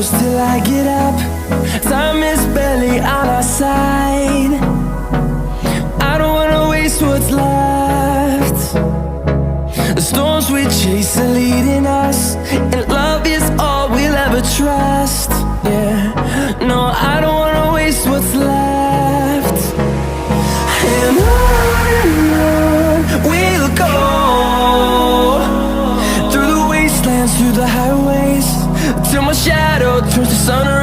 close till I get up. Time is barely on our side. I don't wanna waste what's left. The storms we chase are leading us, and love is all we'll ever trust. Yeah, no, I don't wanna waste what's left. And on we'll go, through the wastelands, through the highways, till my shadow turns to sun